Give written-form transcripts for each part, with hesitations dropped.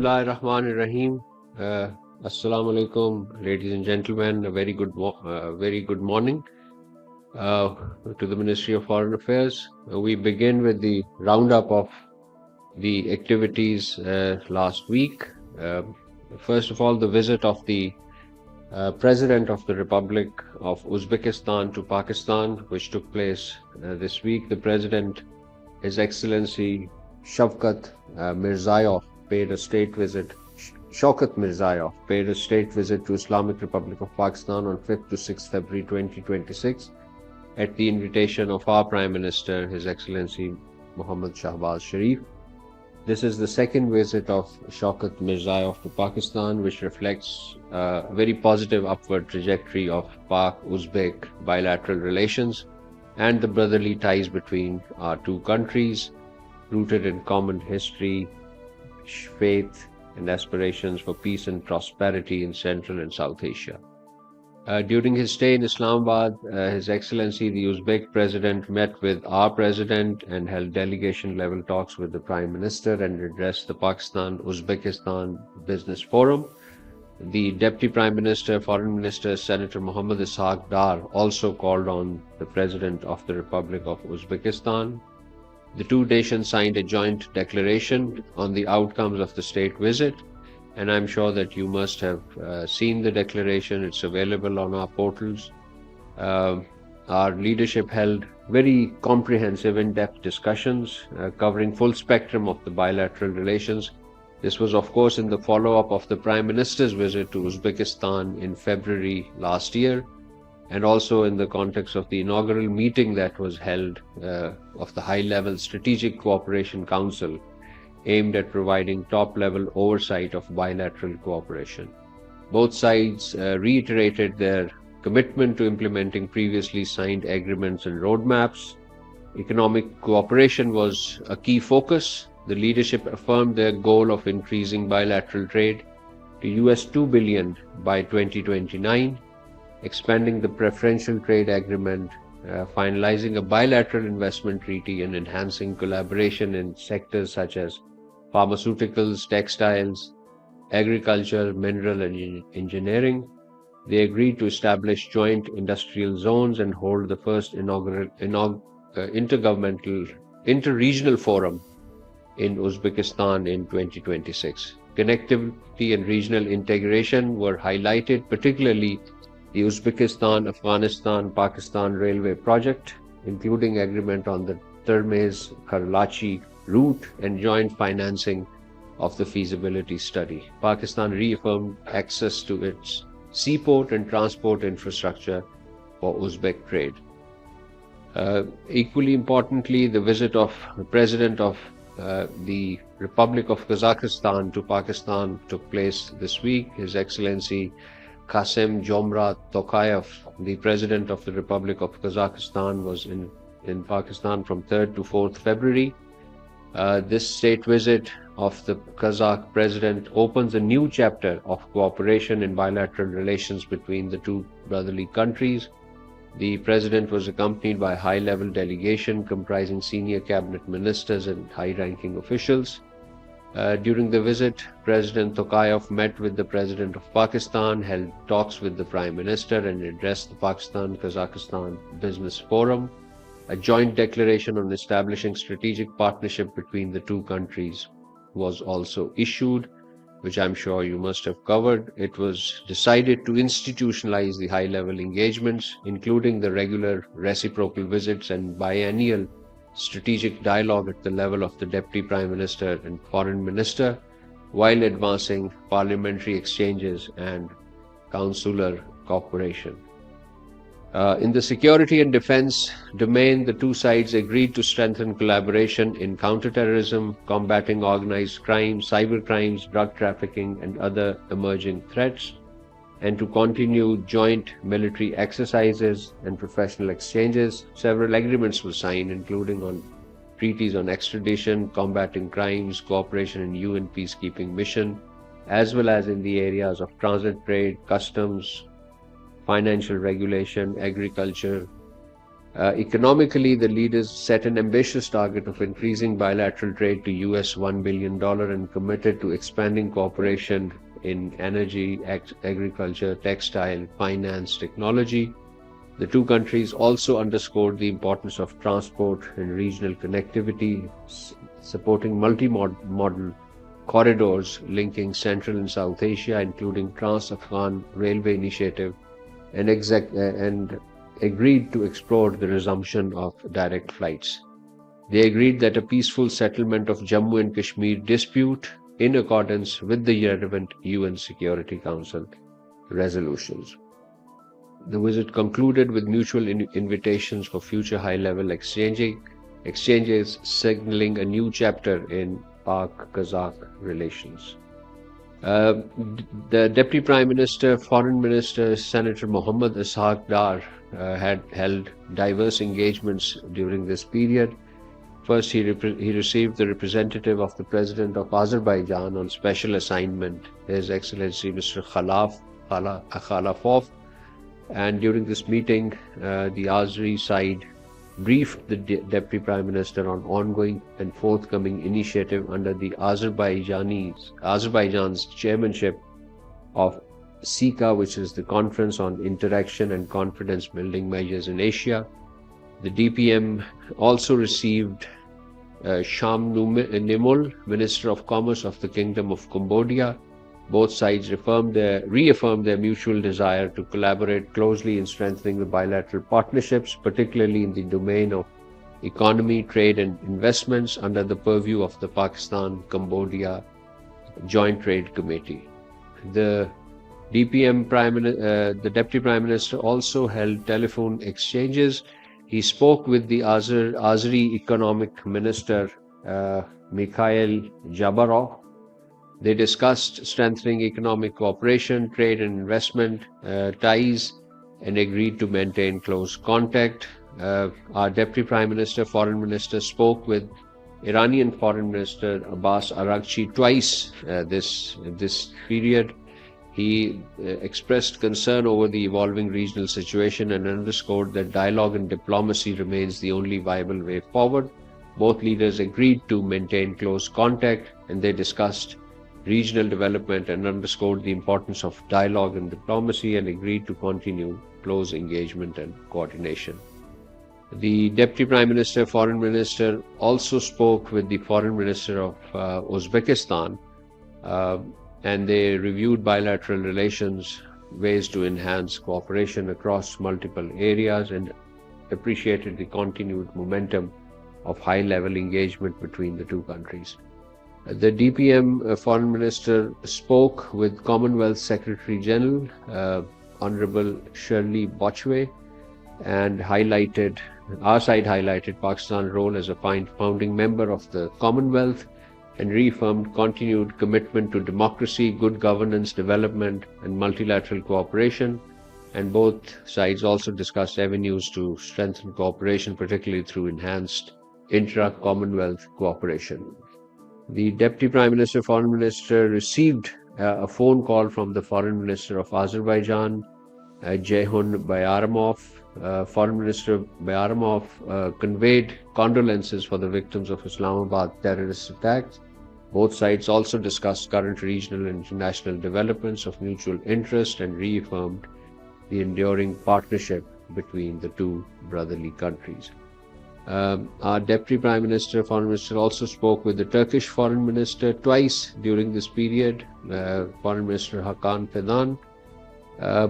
Bismillahirrahmanirrahim. Assalamu alaikum, ladies and gentlemen. A very good morning to the Ministry of Foreign Affairs. We begin with the roundup of the activities last week. First of all, the visit of the President of the Republic of Uzbekistan to Pakistan, which took place this week. The President, His Excellency Shavkat Mirziyoyev, paid a state visit. Shaukat Mirziyoyev paid a state visit to Islamic Republic of Pakistan on 5th to 6th February 2026 at the invitation of our Prime Minister, His Excellency Mohammad Shahbaz Sharif. This is the second visit of Shaukat Mirziyoyev to Pakistan, which reflects a very positive upward trajectory of Pak-Uzbek bilateral relations and the brotherly ties between our two countries, rooted in common history, faith, and aspirations for peace and prosperity in Central and South Asia. During his stay in Islamabad, His Excellency the Uzbek President met with our President and held delegation-level talks with the Prime Minister and addressed the Pakistan-Uzbekistan Business Forum. The Deputy Prime Minister, Foreign Minister, Senator Muhammad Ishaq Dar also called on the President of the Republic of Uzbekistan. The two nations signed a joint declaration on the outcomes of the state visit, and I'm sure that you must have seen the declaration. It's available on our portals. Our leadership held very comprehensive, in-depth discussions covering full spectrum of the bilateral relations. This was, of course, in the follow-up of the Prime Minister's visit to Uzbekistan in February last year, and also in the context of the inaugural meeting that was held of the High-Level Strategic Cooperation Council, aimed at providing top-level oversight of bilateral cooperation. Both sides reiterated their commitment to implementing previously signed agreements and roadmaps. Economic cooperation was a key focus. The leadership affirmed their goal of increasing bilateral trade to $2 billion by 2029, expanding the preferential trade agreement, finalizing a bilateral investment treaty, and enhancing collaboration in sectors such as pharmaceuticals, textiles, agriculture, mineral and engineering. They agreed to establish joint industrial zones and hold the first inaugural interregional forum in Uzbekistan in 2026. Connectivity and regional integration were highlighted, particularly the Uzbekistan-Afghanistan-Pakistan Railway project, including agreement on the Termez-Karachi route and joint financing of the feasibility study. Pakistan reaffirmed access to its seaport and transport infrastructure for Uzbek trade. Equally importantly, the visit of the President of the Republic of Kazakhstan to Pakistan took place this week. His Excellency Kassym-Jomart Tokayev, the President of the Republic of Kazakhstan, was in Pakistan from 3rd to 4th February. This state visit of the Kazakh President opens a new chapter of cooperation in bilateral relations between the two brotherly countries. The President was accompanied by a high-level delegation comprising senior cabinet ministers and high-ranking officials. During the visit, President Tokayev met with the President of Pakistan, held talks with the Prime Minister, and addressed the Pakistan-Kazakhstan Business Forum. A joint declaration on establishing strategic partnership between the two countries was also issued, which I'm sure you must have covered. It was decided to institutionalize the high-level engagements, including the regular reciprocal visits and biennial strategic dialogue at the level of the Deputy Prime Minister and Foreign Minister, while advancing parliamentary exchanges and consular cooperation. In the security and defense domain, the two sides agreed to strengthen collaboration in counterterrorism, combating organized crime, cyber crimes, drug trafficking, and other emerging threats, and to continue joint military exercises and professional exchanges. Several agreements were signed, including on treaties on extradition, combating crimes, cooperation in UN peacekeeping mission, as well as in the areas of transit trade, customs, financial regulation, agriculture, Economically, the leaders set an ambitious target of increasing bilateral trade to US $1 billion and committed to expanding cooperation in energy, agriculture, textile, finance, technology. The two countries also underscored the importance of transport and regional connectivity, supporting multi-modal corridors linking Central and South Asia, including Trans-Afghan Railway Initiative, and agreed to explore the resumption of direct flights. They agreed that a peaceful settlement of Jammu and Kashmir dispute in accordance with the relevant UN Security Council resolutions. The visit concluded with mutual invitations for future high-level exchanges, signaling a new chapter in Pak-Kazakh relations. The Deputy Prime Minister, Foreign Minister, Senator Mohammad Ishaq Dar had held diverse engagements during this period. First, he received the representative of the President of Azerbaijan on special assignment, His Excellency Mr. Khalafov. And during this meeting, the Azeri side briefed the Deputy Prime Minister on ongoing and forthcoming initiative under the Azerbaijan's chairmanship of SICA, which is the Conference on Interaction and Confidence Building Measures in Asia. The DPM also received Sham Nimul, Minister of Commerce of the Kingdom of Cambodia. Both sides reaffirmed their mutual desire to collaborate closely in strengthening the bilateral partnerships, particularly in the domain of economy, trade and investments under the purview of the Pakistan-Cambodia Joint Trade Committee. The Deputy Prime Minister also held telephone exchanges. He spoke with the Azeri Economic Minister, Mikhail Jabarov. They discussed strengthening economic cooperation, trade and investment ties, and agreed to maintain close contact. Our Deputy Prime Minister, Foreign Minister spoke with Iranian Foreign Minister Abbas Araghchi twice this period. He expressed concern over the evolving regional situation and underscored that dialogue and diplomacy remains the only viable way forward. Both leaders agreed to maintain close contact, and they discussed regional development and underscored the importance of dialogue and diplomacy, and agreed to continue close engagement and coordination. The Deputy Prime Minister, Foreign Minister also spoke with the Foreign Minister of Uzbekistan, and they reviewed bilateral relations, ways to enhance cooperation across multiple areas, and appreciated the continued momentum of high-level engagement between the two countries. The DPM Foreign Minister spoke with Commonwealth Secretary General, Honorable Shirley Bochwe, and our side highlighted Pakistan's role as a founding member of the Commonwealth and reaffirmed continued commitment to democracy, good governance, development, and multilateral cooperation. And both sides also discussed avenues to strengthen cooperation, particularly through enhanced intra-Commonwealth cooperation. The Deputy Prime Minister, Foreign Minister received a phone call from the Foreign Minister of Azerbaijan, Ceyhun Bayramov. Foreign Minister Bayramov conveyed condolences for the victims of Islamabad terrorist attacks. Both sides also discussed current regional and international developments of mutual interest and reaffirmed the enduring partnership between the two brotherly countries. Our Deputy Prime Minister, Foreign Minister also spoke with the Turkish Foreign Minister twice during this period, Foreign Minister Hakan Fidan.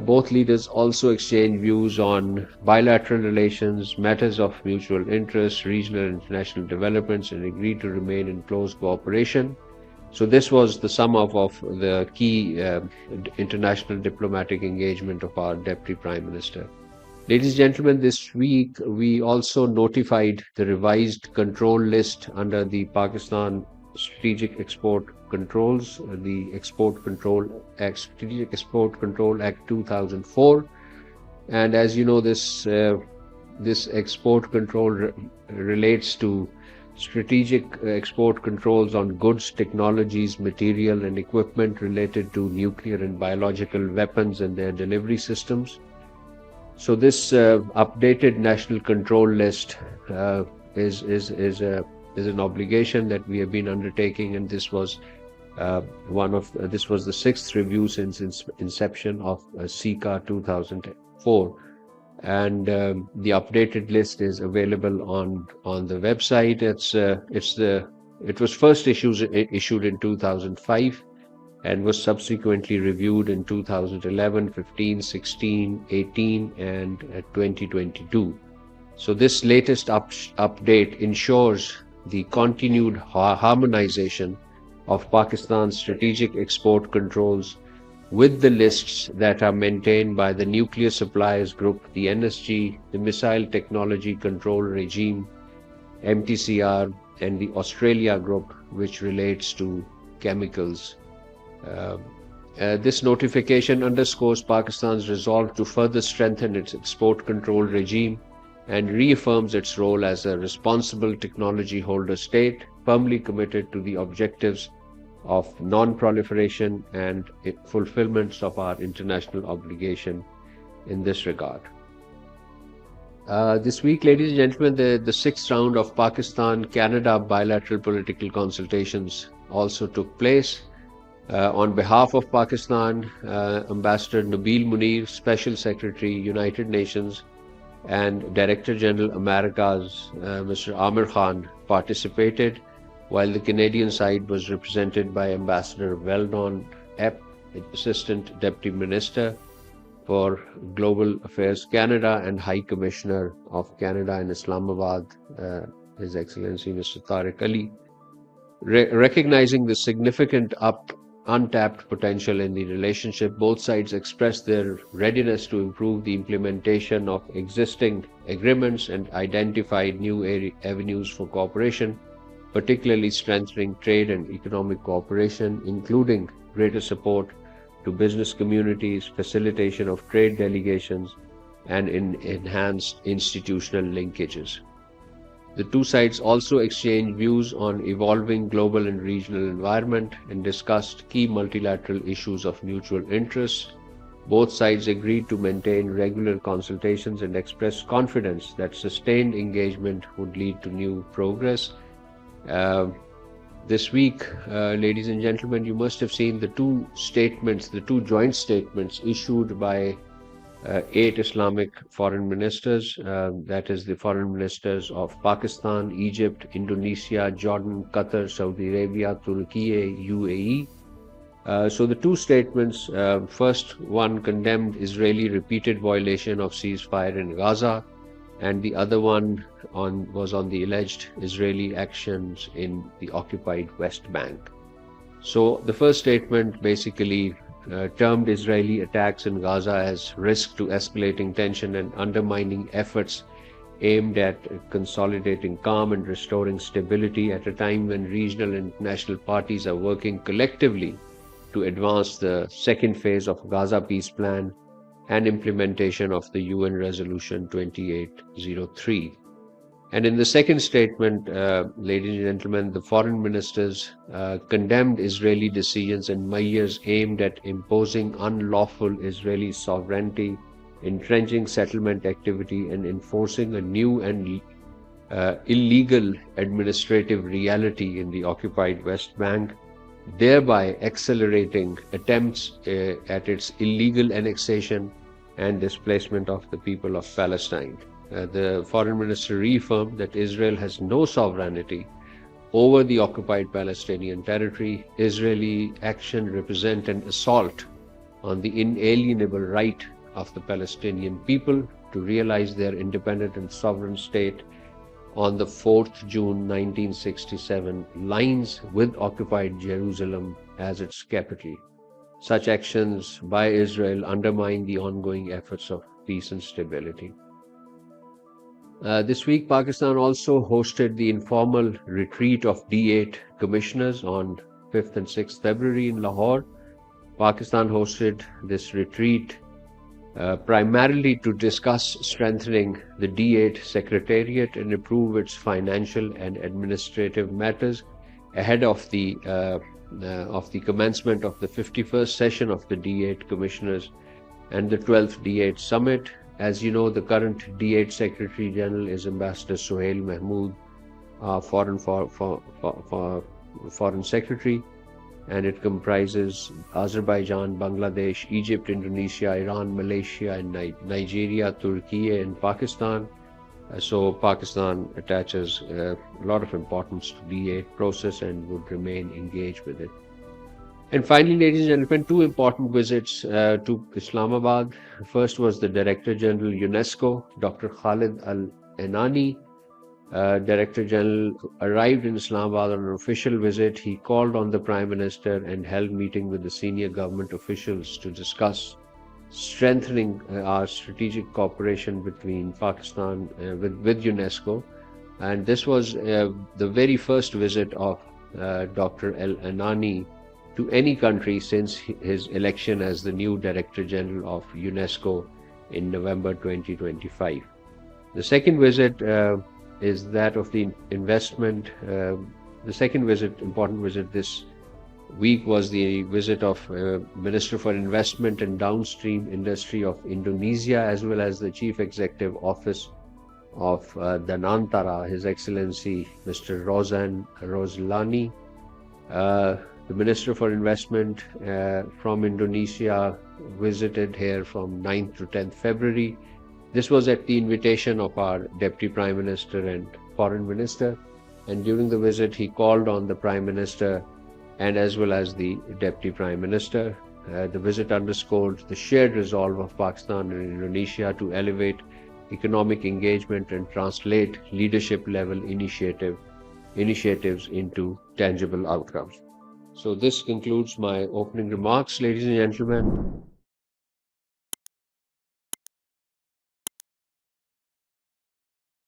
Both leaders also exchanged views on bilateral relations, matters of mutual interest, regional and international developments, and agreed to remain in close cooperation. So this was the sum up of the key international diplomatic engagement of our Deputy Prime Minister. Ladies and gentlemen, this week we also notified the revised control list under the Pakistan Strategic Export Controls, the Strategic Export Control Act 2004. And as you know, this export control relates to strategic export controls on goods, technologies, material and equipment related to nuclear and biological weapons and their delivery systems. So this updated national control list uh, is an obligation that we have been undertaking, and this was this was the sixth review since inception of SICA 2004, and the updated list is available on the website. It was first issued in 2005 and was subsequently reviewed in 2011, 15, 16, 18, and 2022. So this latest update ensures the continued harmonization of Pakistan's strategic export controls with the lists that are maintained by the Nuclear Suppliers Group, the NSG, the Missile Technology Control Regime, MTCR, and the Australia Group, which relates to chemicals. This notification underscores Pakistan's resolve to further strengthen its export control regime and reaffirms its role as a responsible technology holder state, firmly committed to the objectives of non-proliferation and fulfillment of our international obligation in this regard. This week, ladies and gentlemen, the sixth round of Pakistan-Canada bilateral political consultations also took place. On behalf of Pakistan, Ambassador Nabil Munir, Special Secretary, United Nations, and Director General Americas, Mr. Amir Khan, participated, while the Canadian side was represented by Ambassador Weldon Epp, Assistant Deputy Minister for Global Affairs Canada and High Commissioner of Canada in Islamabad, His Excellency Mr. Tariq Ali. Recognizing the significant untapped potential in the relationship, both sides expressed their readiness to improve the implementation of existing agreements and identified new avenues for cooperation, particularly strengthening trade and economic cooperation, including greater support to business communities, facilitation of trade delegations, and enhanced institutional linkages. The two sides also exchanged views on evolving global and regional environment and discussed key multilateral issues of mutual interest. Both sides agreed to maintain regular consultations and expressed confidence that sustained engagement would lead to new progress. This week, ladies and gentlemen, you must have seen the two joint statements issued by 8 Islamic foreign ministers, that is the foreign ministers of Pakistan, Egypt, Indonesia, Jordan, Qatar, Saudi Arabia, Turkey, UAE. So the two statements, first one condemned Israeli repeated violation of ceasefire in Gaza, and the other one was on the alleged Israeli actions in the occupied West Bank. So the first statement basically termed Israeli attacks in Gaza as risk to escalating tension and undermining efforts aimed at consolidating calm and restoring stability at a time when regional and international parties are working collectively to advance the second phase of Gaza peace plan and implementation of the UN Resolution 2803. And in the second statement, ladies and gentlemen, the foreign ministers condemned Israeli decisions and measures aimed at imposing unlawful Israeli sovereignty, entrenching settlement activity, and enforcing a new and illegal administrative reality in the occupied West Bank, thereby accelerating attempts at its illegal annexation and displacement of the people of Palestine. The foreign minister reaffirmed that Israel has no sovereignty over the occupied Palestinian territory. Israeli action represents an assault on the inalienable right of the Palestinian people to realize their independent and sovereign state on the 4th June 1967 lines with occupied Jerusalem as its capital. Such actions by Israel undermine the ongoing efforts of peace and stability. This week, Pakistan also hosted the informal retreat of D8 commissioners on 5th and 6th February in Lahore. Pakistan hosted this retreat primarily to discuss strengthening the D8 Secretariat and improve its financial and administrative matters ahead of the commencement of the 51st session of the D8 Commissioners and the 12th D8 Summit, As you know, the current D8 Secretary General is Ambassador Sohail Mahmood, Foreign Secretary, and it comprises Azerbaijan, Bangladesh, Egypt, Indonesia, Iran, Malaysia, and Nigeria, Turkey, and Pakistan. So Pakistan attaches a lot of importance to D8 process and would remain engaged with it. And finally, ladies and gentlemen, two important visits to Islamabad. First was the Director General UNESCO, Dr. Khalid Al-Enani. Director General arrived in Islamabad on an official visit. He called on the Prime Minister and held meeting with the senior government officials to discuss strengthening our strategic cooperation between Pakistan with UNESCO. And this was the very first visit of Dr. Al-Enani to any country since his election as the new Director General of UNESCO in November 2025. The second visit is that of the investment. The second important visit this week was the visit of Minister for Investment and Downstream Industry of Indonesia, as well as the Chief Executive Office of Danantara, His Excellency Mr. Rozan Roslani. The Minister for Investment from Indonesia visited here from 9th to 10th February. This was at the invitation of our Deputy Prime Minister and Foreign Minister, and during the visit he called on the Prime Minister and as well as the Deputy Prime Minister. The visit underscored the shared resolve of Pakistan and Indonesia to elevate economic engagement and translate leadership-level initiatives into tangible outcomes. So this concludes my opening remarks, ladies and gentlemen.